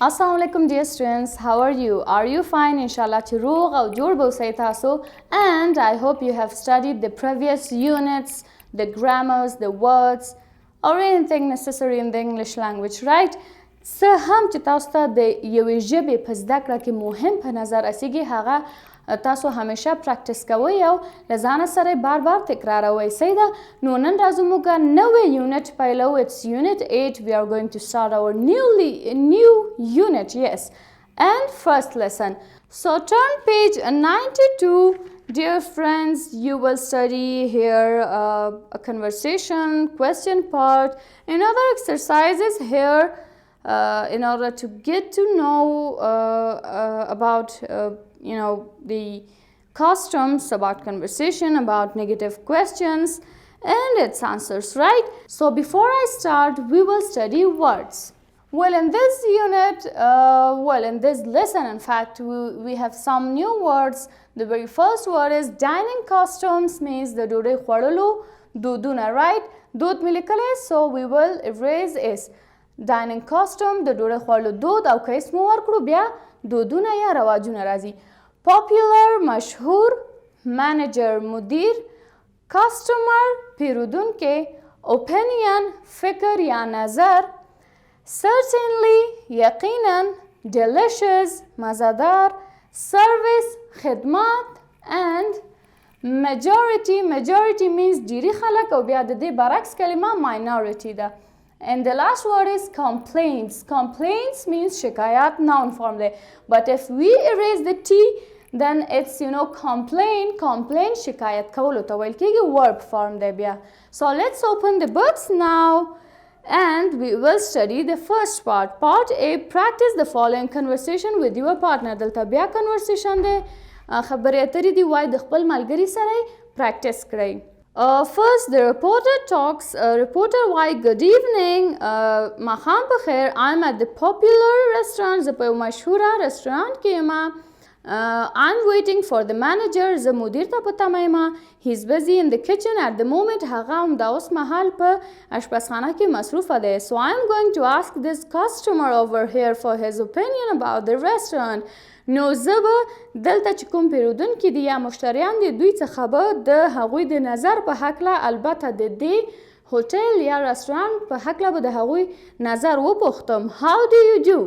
Assalamu alaikum dear students, how are you? Are you fine? Inshallah چې روغ او جوړ به اوسئ تاسو. And I hope you have studied the previous units, the grammars, the words or anything necessary in the English language, right? څه هم چې تاسو ته د یوې ژبې په زده کړه کې مهم په نظر رسیږي هغه تاسو همیشه پریکټس کوئ او له ځانه سره بار بار تکراروئ. صحیح ده؟ نو نن راځو موږ نوی یونټ پیلو. It's unit 8. We are going to start our new unit, yes. And first lesson. So turn page 92. Dear friends, you will study here a conversation, question part, and other exercises here in order to get to know about the customs, about conversation, about negative questions and its answers, right? So before I start, we will study words. Well, in this unit, in this lesson, in fact, we have some new words. The very first word is dining customs, means the ډوډۍ خوړلو دودونه, right? دود مې لیکلی, so we will erase is. Dining custom, د ډوډۍ خوړلو دود, او که اسم ورکړو بیا دودونه یا رواجونه راځي. Popular, مشهور, manager, مدیر, customer, پیرودونکی, opinion, فکر یا نظر, certainly, یقینا, delicious, مزه‌دار, service, خدمات, and majority means ډیری خلک او بیا د دې برعکس کلمه minority ده. And the last word is complaints. Complaints means شکایات, noun form there. But if we erase the T, then it's, complain, شکایت کولو ته ویل کېږي, verb form there بیا. So let's open the books now and we will study the first part. Part A, practice the following conversation with your partner. دلته بیا conversation دی, خبرې اترې دی, وای د خپل ملګري سره practice کړئ. First, the reporter talks. Reporter, why? Good evening. ماښام په خیر. I'm at the popular restaurant. زه په یو مشهوره رستورانت کې یم. I'm waiting for the manager. زه مدیر ته په تمه یم. He's busy in the kitchen at the moment. هغه همدا اوس مهال په اشپزخانه کې مصروفه دی. So I'm going to ask this customer over here for his opinion about the restaurant. نو زه به دلته چې کوم پیرودونکي دي یا مشتریان دي دوی څخه به د هغوی د نظر په هکله البته د دې هوټل یا رستورانت په هکله به د هغوی نظر وپوښتم. How do you do?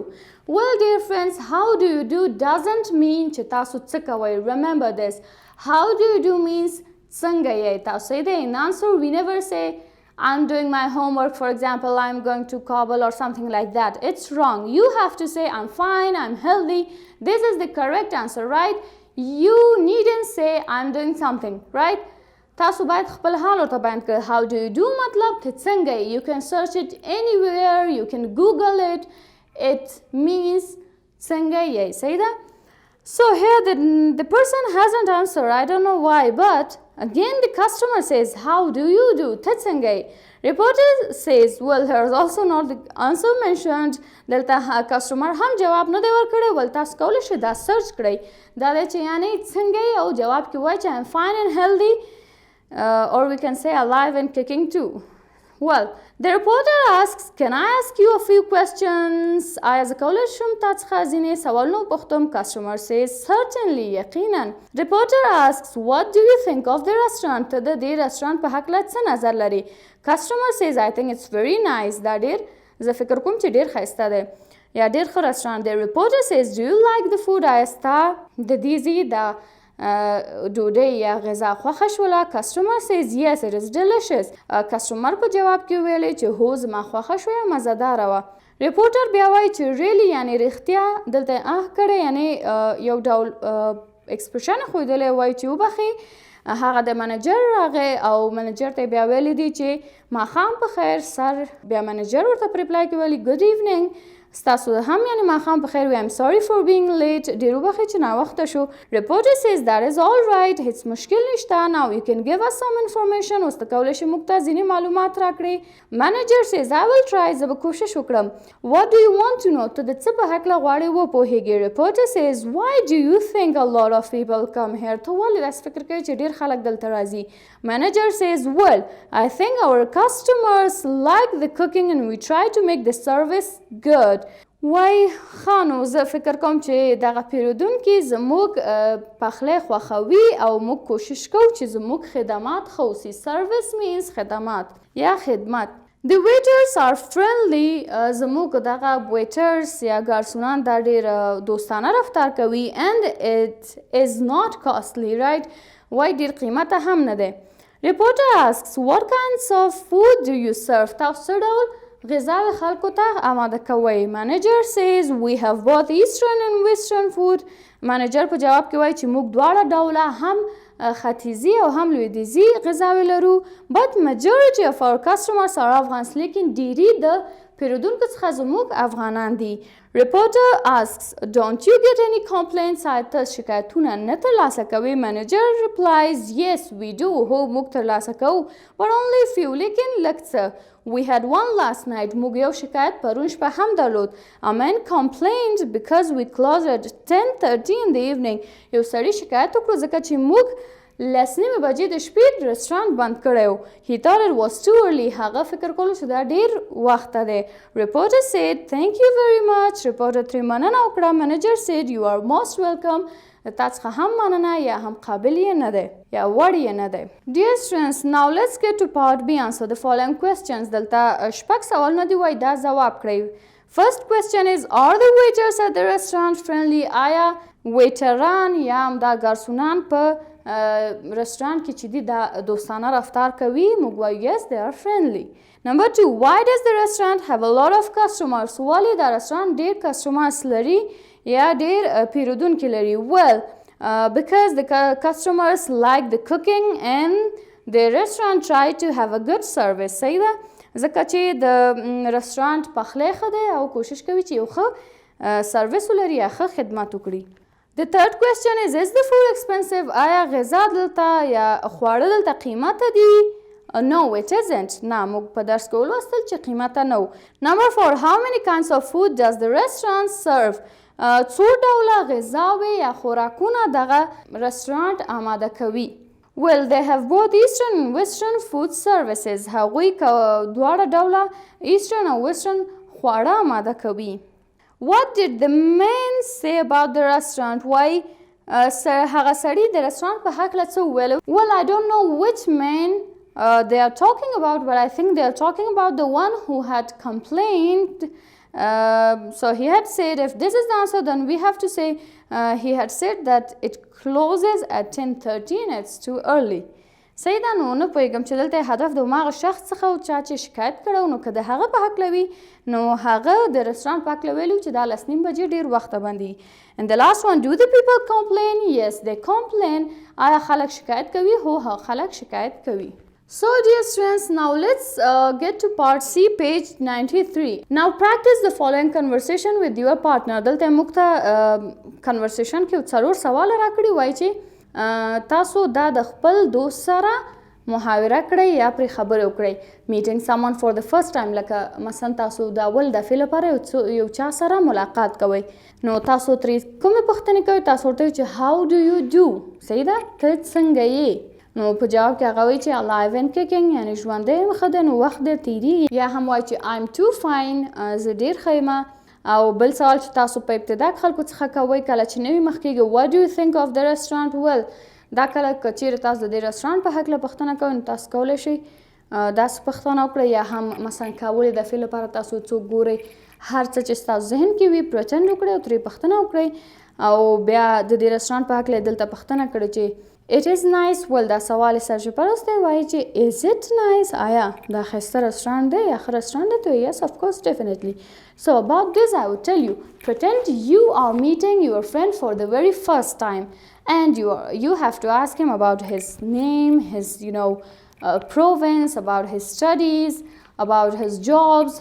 Well, dear friends, how do you do doesn't mean چې تاسو څه کوئ. Remember this. How do you do means څنګه یې. تاسو دې in answer we never say I'm doing my homework, for example, I'm going to Kabul or something like that. It's wrong. You have to say I'm fine, I'm healthy. This is the correct answer, right? You needn't say I'm doing something, right? تاسو باید خپل حال ورته بیان کړئ. How do you do مطلب ته څنګه یې. You can search it anywhere, you can Google it. It means څنګه یې. صحیح ده؟ So here the person hasn't answered. I don't know why, but again the customer says, how do you do? ته څنګه یې. Reporter says, well, here's also not the answer mentioned. دلته customer هم جواب نه دی ورکړی. ول تاسو کولی شئ دا سرچ کړئ. دا دی چې یعنی څنګه یې او جواب کې وایي چې I'm fine and healthy, or we can say alive and kicking too. Well, the reporter asks, can I ask you a few questions? آیا زه کولی شم تا څخه ځینې سوالونه وپوښتم. Customer says, certainly, یقینا. Reporter asks, what do you think of the restaurant? ته د دې رستورانت په هکله څه نظر لري. Customer says, I think it's very nice. دا ډېر زه فکر کوم چې ډېر ښایسته دی یا ډېر ښه رستورانت دی. Reporter says, do you like the food? آیا ستا د دې ځای د ډوډۍ یا غذا خوښه شوله. Customer says, yes, it is delicious. Customer په جواب کې ویلی چې هو زما خوښه شوه یا مزهداره وه. Reporter بیا وایي چې really یعنی رښتیا دلته کړی یعنی یو ډول اکسپریشن ښودلی وایي چې وبخښئ هغه د منیجر راغی او منیجر ته بیا ویلی دی چې ماښام په خیر سر. بیا منیجر ورته په ریپلای کې ویلي good evening. ستاسو هم یعنی ماښام په خیر وي. I'm sorry for being late. ډېر وبخښئ چې ناوخته شو. Reporter says that is all right. هیڅ مشکل نشته. Now you can give us some information. اوس ته کولی شئ موږ ته ځینې معلومات راکړئ. Manager says I will try. زه به کوشش وکړم. What do you want to know? ته د څه په هکله غواړې وپوهېږې. Reporter says why do you think a lot of people come here? ته ولې داسې فکر کوې چې ډېر خلک دلته راځي. Manager says well, I think our customers like the cooking and we try to make the service good. وای خانو زه فکر کوم چې دغه پیرودونکي زموږ پخلی خوښوي او موږ کوشش کوو چې زموږ خدمات ښه اوسي. سروس مینز خدمات یا خدمت. The waiters are friendly. زموږ دغه waiters یا ګارسونان دا ډېر دوستانه رفتار کوي and it is not costly, right? وای ډېر قیمته هم نه دی. Reporter asks what kinds of food do you serve? تاسو څه ډول غذاوې خلکو ته آماده کوئ. Manager says we have both Eastern and Western food. منیجر په جواب کې وایي چې موږ دواړه ډوله هم ختیځي او هم لویدیځي غذاوې لرو. But majority of our customers are Afghans. لیکن ډېری د پیرودونکو څخه زموږ افغانان دي. Reporter asks don't you get any complaints? آیا ته شکایتونه نه ترلاسه کوې؟ Manager replies yes we do. هو موږ ترلاسه کوو but only few. لیکن لږ څه. We had one last night. موږ یو شکایت پرون شپه هم درلود. A man complained because we closed at 10:30 in the evening. یو سړي شکایت وکړو ځکه چې موږ 10:30 بجې د شپې رستورانت بند کړی و. He thought it was too early. هغه فکر کولو چې دا ډېر وخته دی. Reporter said thank you very much. Reporter ترې مننه وکړه. Manager said you are most welcome. تا څخه هم مننه یا هم قابل یې نه دی یا وړ یې نه دی. Dear students, now let's get to part B. Answer the following questions. دلته شپږ سوالونه دي وایي دا ځواب کړئ. First question is are the waiters at the restaurant friendly? آیا ویټران یا هم دا ګارسونان په رستورانت کې چې دي دا دوستانه رفتار کوي؟ موږ وایو yes they are friendly. Number 2, why does the restaurant have a lot of customers? ولې دا رستورانت ډېر کسټمرز لري یا ډېر پیرودونکي لري؟ Well, because the customers like the cooking and the restaurant try to have a good service. صحیح ده؟ ځکه چې د رستورانت پخلی ښه دی او کوشش کوي چې یو ښه سروس ولري یا ښه خدمت وکړي. The third question is the food expensive? آیا غذا دلته یا خواړه دلته قیمته دي؟ No, it isn't. نه موږ په درس کې ولوستل چې قیمته نه و. Number 4, how many kinds of food does the restaurant serve? څو ډوله غذاوې یا خوراکونه دغه رستورانت آماده کوي؟ Well, they have both Eastern and Western food services. هغوی دواړه ډوله Eastern او Western خواړه آماده کوي. What did the man say about the restaurant? Why هغه سړي د رستورانت په هکله څه وویل؟ Well, I don't know which man they are talking about, but I think they are talking about the one who had complained. So he had said if this is the answer then we have to say he had said that it closes at 10:30 and it's too early. صحیح ده. نو نه پوهېږم چې دلته هدف د هماغه شخص څخه و چا چې شکایت کړی نو که د هغه په هکله وي نو هغه د رستورانت په هکله ویلي چې دا 10:30 بجې ډېر وخته بندي. And the last one, do the people complain? Yes, they complain. آیا خلک شکایت کوي؟ هو خلک شکایت کوي. So dear students, now let's get to part C, page 93. Now practice the following conversation with your partner. دلته موږ ته conversation کې څلور سوال راکړي وایي چې تاسو دا د خپل دوست سره محاوره کړئ یا پرې خبرې وکړئ. Meeting someone for the first time لکه مثلا تاسو د اول دفعې لپاره یو چا سره ملاقات کوئ نو تاسو ترې کومې پوښتنې کوئ؟ تاسو ورته وایئ چې how do you do؟ صحیح ده؟ ته څنګه یې؟ نو په جواب کې هغه وایي چې alive and kicking یعنې ژوندی یم ښه دی نو وخت ډېر تېرېږي. یا هم وایي چې I'm too fine زه ډېر ښه یم. او بل سوال چې تاسو په ابتدا کې خلکو څخه کوئ کله چې نوي مخ کېږي what do you think of the restaurant? Well, دا کله که چیرې تاسو د دې رستورانت په هکله پوښتنه کوئ نو تاسو کولی شئ داسې پوښتنه وکړئ. یا هم مثلا که اولې دفعې لپاره تاسو څوک ګورئ هر څه چې ستاسو ذهن کې وي پرټنډ وکړئ او ترې پوښتنه وکړئ. او بیا د دې رستورانت په هکله دلته پوښتنه کړئ چې it is nice. Well, دا سوال سرژپرست دی وایي چې is it nice؟ آیا دا ښایسته رستورانت دی یا ښه رستورانت دی؟ Yes, of course, definitely. So about this I would tell you, pretend you are meeting your friend for the very first time and you have to ask him about his name, his province, about his studies, about his jobs,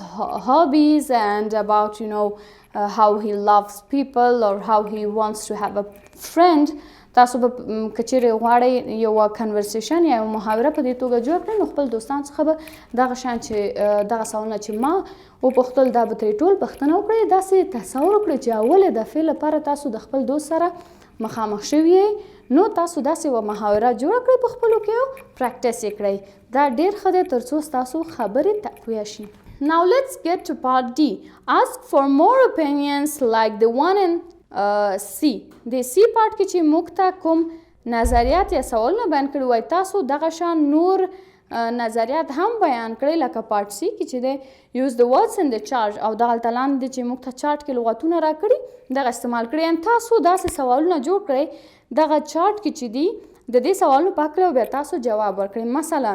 hobbies, and about how he loves people or how he wants to have a friend. تاسو به که چیرې غواړئ یو کنورسیشن یا یو محاوره په دې توګه جوړ کړئ نو خپل دوستانو څخه به دغه شیان چې دغه سوالونه چې ما وپوښتل دا به ترې ټول پوښتنه وکړئ. داسې تصور وکړئ چې اولې دفعې لپاره تاسو د خپل دوست سره مخامخ شوي یئ نو تاسو داسې یوه محاوره جوړه کړئ په خپلو کې او پریکټس یې کړئ. دا ډېر ښه دی تر څو ستاسو خبرې تقویه شي. Now let's get to part D. Ask for more opinions like the one in C. د C part کې چې موږ ته کوم نظریات یا سوالونه بیان کړي وای تاسو دغه شان نور نظریات هم بیان کړي لکه پارت C کې چې د use the words in the chart او دغه لاندې چې موږ ته چارت کې لغتونه راکړي دغه استعمال کړي ان تاسو داسې سوالونه جوړ کړئ دغه چارت کې چې دی د دې سوالونو په هکله بیا تاسو جواب ورکړئ. مثلا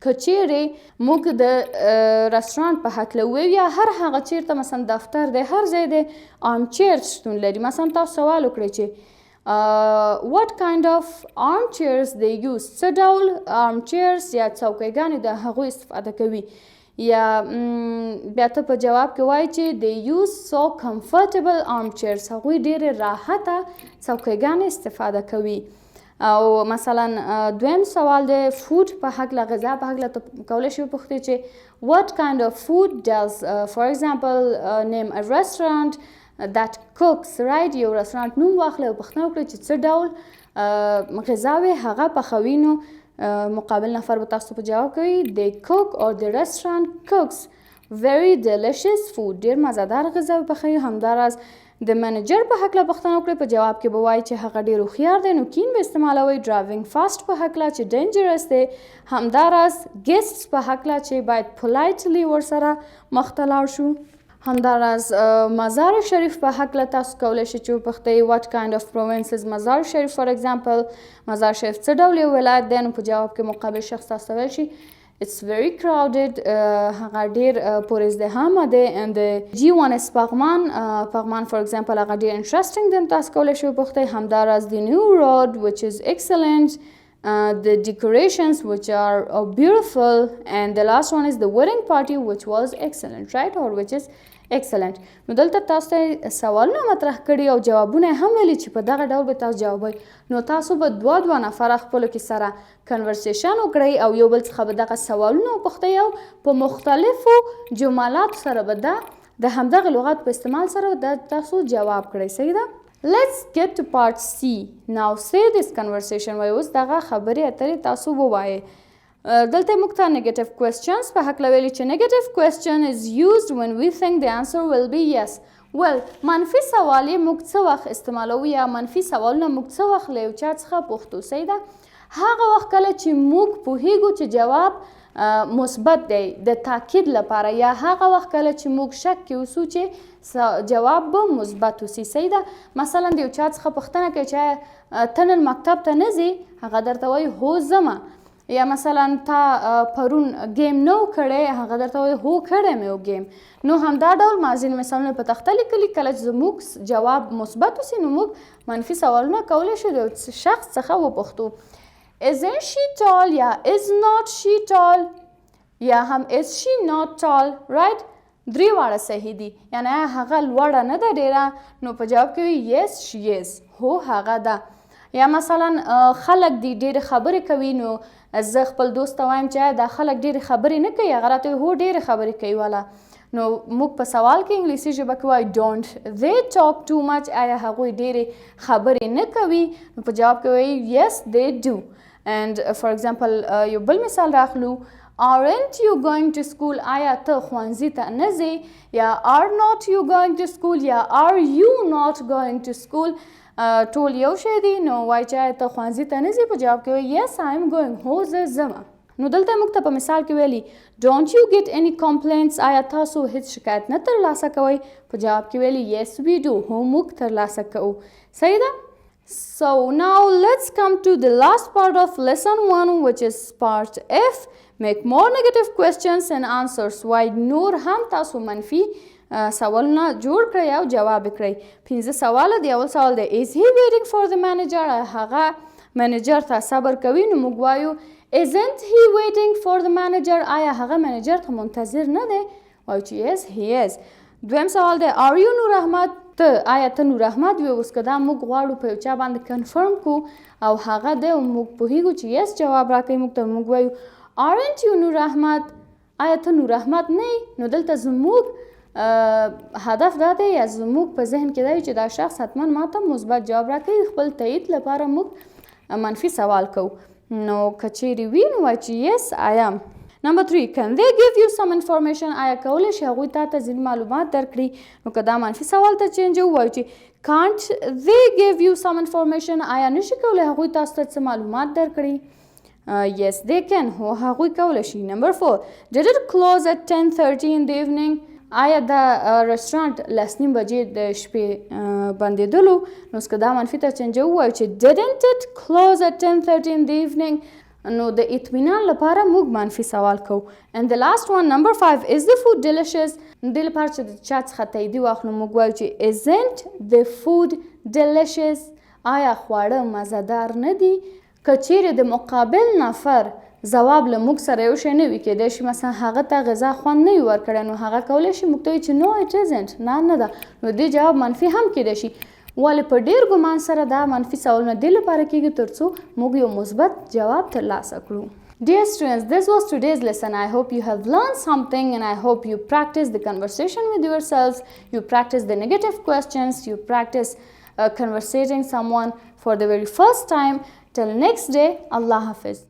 که چیرې موږ د رستورانت په هکله ووایو یا هر هغه چیرته مثلا دفتر دی هر ځای دی آرم چیر شتون لري مثلا تاسو سوال وکړئ چې what kind of arm chairs they use څه ډول arm chairs یا څوکیګانې د هغوی استفاده کوي یا بیا ته په جواب کې وایي چې they use so comfortable arm chairs هغوی ډېرې راحته څوکیګانې استفاده کوي. او مثلا دویم سوال د فود په هکله غذا په هکله ته کولی شي وپوښتئ چې what kind of food does for example name a restaurant that cooks right یو رستورانت نوم واخلئ او پوښتنه وکړئ چې څه ډول غذاوې هغه پخوي نو مقابل نفر به تاسو په جواب کوي they cook or the restaurant cooks very delicious food ډېر مزهدار غذاوې پخوي. همداراز د منیجر په هکله پوښتنه وکړئ په جواب کې به وایي چې هغه ډېر هوښیار دی نو کین به استعمالوئ. ډرایوینګ فاسټ په هکله چې ډینجرس دی. همداراز ګیسټس په هکله چې باید پولایټلی ورسره مخ ته لاړ شو. همداراز مزار شریف په هکله تاسو کولی شئ چې وپوښتئ what kind of provinces مزار شریف for example مزار شریف څه ډول یو ولایت دی نو په جواب کې مقابل شخص تاسو ویل شي it's very crowded هغه ډیر پر ازدحامه دی and the G1 is پغمان for example هغه ډیر interesting دی تاسو کولی شئ وپوښتئ. همداراز the new road which is excellent the decorations which are beautiful and the last one is the wedding party which was excellent right or which is excellent. نو دلته تاسو ته سوالونه مطرح کړي او جوابونه هم ویلي چې په دغه ډول به تاسو جوابوئ نو تاسو به دوه نفره خپلو کې سره کنورسیشن وکړئ او یو بل څخه به دغه سوالونه وپوښتئ او په مختلفو جملاتو سره به د همدغه لغات په استعمال سره د تاسو جواب کړئ. صحیح ده؟ Let's get to part C. Now say this conversation وایي اوس دغه خبرې اترې تاسو ووایئ. دلته موږ ته negative questions په هکله ویلي چې negative question is used when we think the answer will be yes. well منفي سوال یې موږ څه وخت استعمالوو یا منفي سوالونه موږ څه وخت له یو چا څخه پوښتو. صحیح ده؟ هغه وخت کله چې موږ پوهیږو چې جواب مثبت دی د تاکید لپاره یا هغه وخت کله چې موږ شک کې اوسو چې جواب به مثبت وسي. صحیح ده؟ مثلا د یو چا څخه پوښتنه کوي چې ته نن مکتب ته نه ځې هغه درته وایي هو ځمه یا مثلا تا پرون گیم نو کړی هغه درته وایي هو کړی مې و گیم. نو همدا ډول ماضي مثالونه په تخته لیکلي کله چې زموږ جواب مثبت وسي نو موږ منفي سوالونه کولی شو د شخص څخه وپوښتو isn't she tall یا is not she tall یا هم is she not tall right درې واړه صحیح دي یعنی هغه لوړه نه ده ډېره نو په جواب کې وي yes she is هو هغه ده. یا مثلا خلک دي ډېرې خبرې کوي نو زه خپل دوست ته وایم چې دا خلک ډېرې خبرې نه کوي هغه راته هو ډېرې خبرې کوي والا نو موږ په سوال کې انګلیسي ژبه کې وایو don't they talk too much آیا هغوی ډېرې خبرې نه کوي نو په جواب کې وایي yes they do. and for example یو بل مثال راخلو aren't you going to school آیا ته ښوونځي ته نه ځې یا are not you going to school یا are you not going to school ټول یو شی دی نو وایي چې ته ښوونځي ته نه ځې په جواب کې وایي yes I am going هو زه ځمه. نو دلته موږ ته په مثال کې ویلي don't you get any complaints آیا تاسو هیڅ شکایت نه ترلاسه کوئ په جواب کې ویلي yes we do هو موږ ترلاسه کوو. صحیح ده؟ So now let's come to the last part of lesson 1 which is part F. Make more negative questions and answers وایي نور هم تاسو منفي سوالونه جوړ کړئ او جواب کړئ. 5 سواله دی. اول سوال دی is he waiting for the manager هغه منیجر ته صبر کوي نو موږ وایو isn't he waiting for the manager آیا هغه منیجر ته منتظر نه دی وایو چې yes he is. دویم سوال دی are you نور احمد ته آیا ته نور احمد وي اوس که دا موږ غواړو په یو چا باندې کنفرم کو او هغه دی او موږ پوهیږو چې yes جواب راکوي موږ ته موږ وایو aren't you نور احمد آیا ته نور احمد نه یې نو دلته زموږ هدف دا دی یا زموږ په ذهن کې دی چې دا شخص حتما ماته مثبت جواب راکوي خپل تایید لپاره موږ منفي سوال کوو. نو که چیرې وي نو وایي چې yes I am. Number 3, can they give you some information? آیا کولی شي هغوی تا ته ځینې معلومات درکړي؟ نو که دا منفي سوال ته چینج ووایو چې can't they give you some information؟ آیا نشي کولی هغوی تاسو ته څه معلومات درکړي؟ Yes they can. هو هغوی کولی شي. Number 4, did it close at 10:30 in the evening؟ آیا دا رستورانت لسنیم بجې د شپې بندېدلو؟ نو که دا منفي ته چینج ووایو چې didn't it close at 10:30 in the evening؟ نو د اطمینان لپاره موږ منفي سوال کوو. And the last one, number 5, is the food delicious؟ دې لپاره چې د چا څخه تاییدي واخلو موږ وایو چې isn't the food delicious؟ آیا خواړه مزهدار نه دي؟ که چیرې د مقابل نفر ځواب له موږ سره یو شی نه وي، کیدای شي مثلا هغه ته غذا خوند نه وي ورکړی، نو هغه کولی شي موږ ته وایي چې no it isn't، نه ده، نو دې جواب منفي هم کیدای شي. ولې په ډېر ګمان سره دا منفي سوالونه دې لپاره کیږي تر څو موږ یو مثبت جواب ترلاسه کړو. Dear students, this was today's lesson. I hope you have learned something and I hope you practice the conversation with yourselves, you practice the negative questions, you practice conversating someone for the very first time. Till next day, Allah Hafiz.